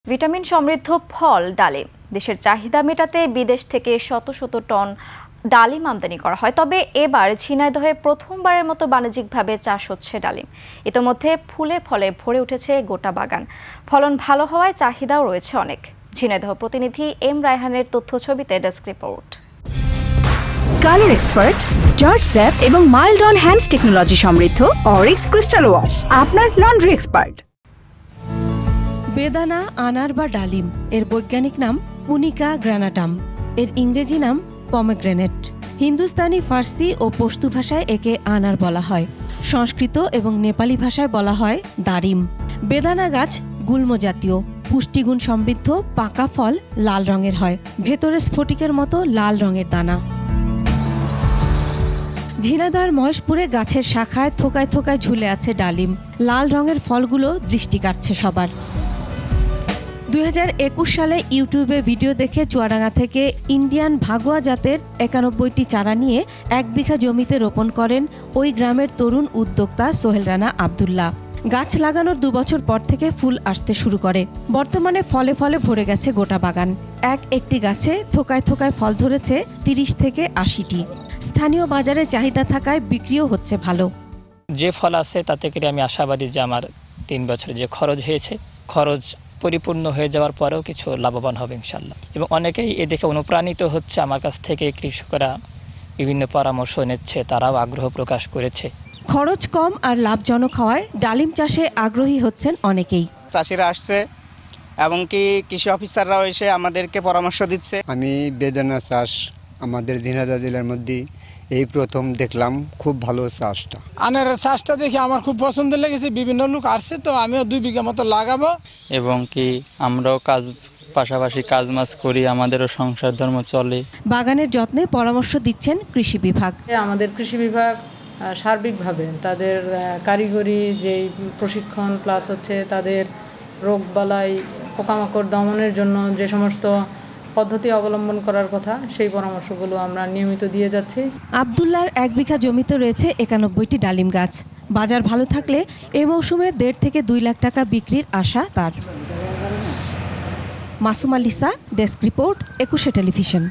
Vitamin সমৃদ্ধ ফল ডালিম দেশের চাহিদা মেটাতে বিদেশ থেকে শত শত টন ডালিম আমদানি করা হয়। তবে এবার ঝিনাইদহে প্রথমবারের মতো বাণিজ্যিকভাবে চাষ হচ্ছে ডালিম। ইতোমধ্যে ফুলে ফলে ভরে উঠেছে গোটা বাগান। ফলন ভালো হওয়ায় চাহিদাও রয়েছে অনেক। ঝিনাইদহ প্রতিনিধি এম রায়হানের তথ্য ছবিতে desk report. Colour expert, George sap এবং মাইল্ড অন হ্যান্ডস টেকনোলজি সমৃদ্ধ অরিক্স ক্রিস্টাল ওয়াশ আপনার লন্ড্রি এক্সপার্ট। বেদানা, আনার বা ডালিম এর বৈজ্ঞানিক নাম পুনিকা গ্রানাটাম, এর ইংরেজি নাম পমেগ্রেনেট। হিন্দুস্তানি, ফার্সি ও পশতু ভাষায় একে আনার বলা হয়। সংস্কৃত এবং নেপালি ভাষায় বলা হয় দারিম। বেদানা গাছ গুল্ম জাতীয়, পুষ্টিগুণ সমৃদ্ধ, পাকা ফল লাল রঙের হয়, ভেতরে স্ফটিকের মতো লাল রঙের দানা। ঝিনাইদহের মহেশপুরে গাছের শাখায় থোকায় থোকায় ঝুলে আছে ডালিম। লাল রঙের ফলগুলো দৃষ্টি কাটছে সবার। 2021 সালে ইউটিউবে ভিডিও দেখে চুয়াডাঙ্গা থেকে ইন্ডিয়ান ভাগুয়া জাতের 91টি চারা নিয়ে 1 বিঘা জমিতে রোপণ করেন ওই গ্রামের তরুণ উদ্যোক্তা সোহেল রানা আবদুল্লাহ। গাছ লাগানোর 2 বছর পর থেকে ফুল আসতে শুরু করে। বর্তমানে ফলে ফলে ভরে গেছে গোটা বাগান। একটি গাছে থোকায় থোকায় ফল ধরেছে 30 থেকে 80টি। স্থানীয় বাজারে চাহিদা থাকায় বিক্রিও হচ্ছে ভালো। যে ফল আছে তাতে করে আমি আশাবাদী যে আমার 3 বছরে যে খরচ হয়েছে, খরচ পরিপূর্ণ হয়ে যাওয়ার পরেও কিছু লাভবান হবে ইনশাল্লাহ। এবং অনেকেই এ দেখে অনুপ্রাণিত হচ্ছে। আমার কাছ থেকে কৃষকরা বিভিন্ন পরামর্শ নিচ্ছে, তারাও আগ্রহ প্রকাশ করেছে। খরচ কম আর লাভজনক হওয়ায় ডালিম চাষে আগ্রহী হচ্ছেন অনেকেই। চাষিরা আসছে এবং কি কৃষি অফিসাররাও এসে আমাদেরকে পরামর্শ দিচ্ছে। আমি বেদানা চাষ আমাদের ঝিনাইদহ জেলার মধ্যে এই প্রথম দেখলাম, খুব ভালো চাষটা। আনারের চাষটা দেখে আমার খুব পছন্দ লেগেছে। বিভিন্ন লোক আসছে, তো আমিও 2 বিঘা মতো লাগাবো। এবং কি আমরাও পাশাপাশি কাজ মাছ করি, আমাদেরও সংসার ধর্ম চলে। বাগানের যত্নে পরামর্শ দিচ্ছেন কৃষি বিভাগ। আমাদের কৃষি বিভাগ সার্বিকভাবে তাদের কারিগরি যেই প্রশিক্ষণ প্লাস হচ্ছে তাদের রোগবালাই পোকামাকড় দমনের জন্য যে সমস্ত পদ্ধতি অবলম্বন করার কথা, সেই পরামর্শগুলো আমরা নিয়মিত দিয়ে যাচ্ছি। আবদুল্লাহর 1 বিঘা জমিতে রয়েছে 91টি ডালিম গাছ। বাজার ভালো থাকলে এ মৌসুমে 1.5 থেকে 2 লাখ টাকা বিক্রির আশা তার। Masuma Lisa, desk report, 21 television.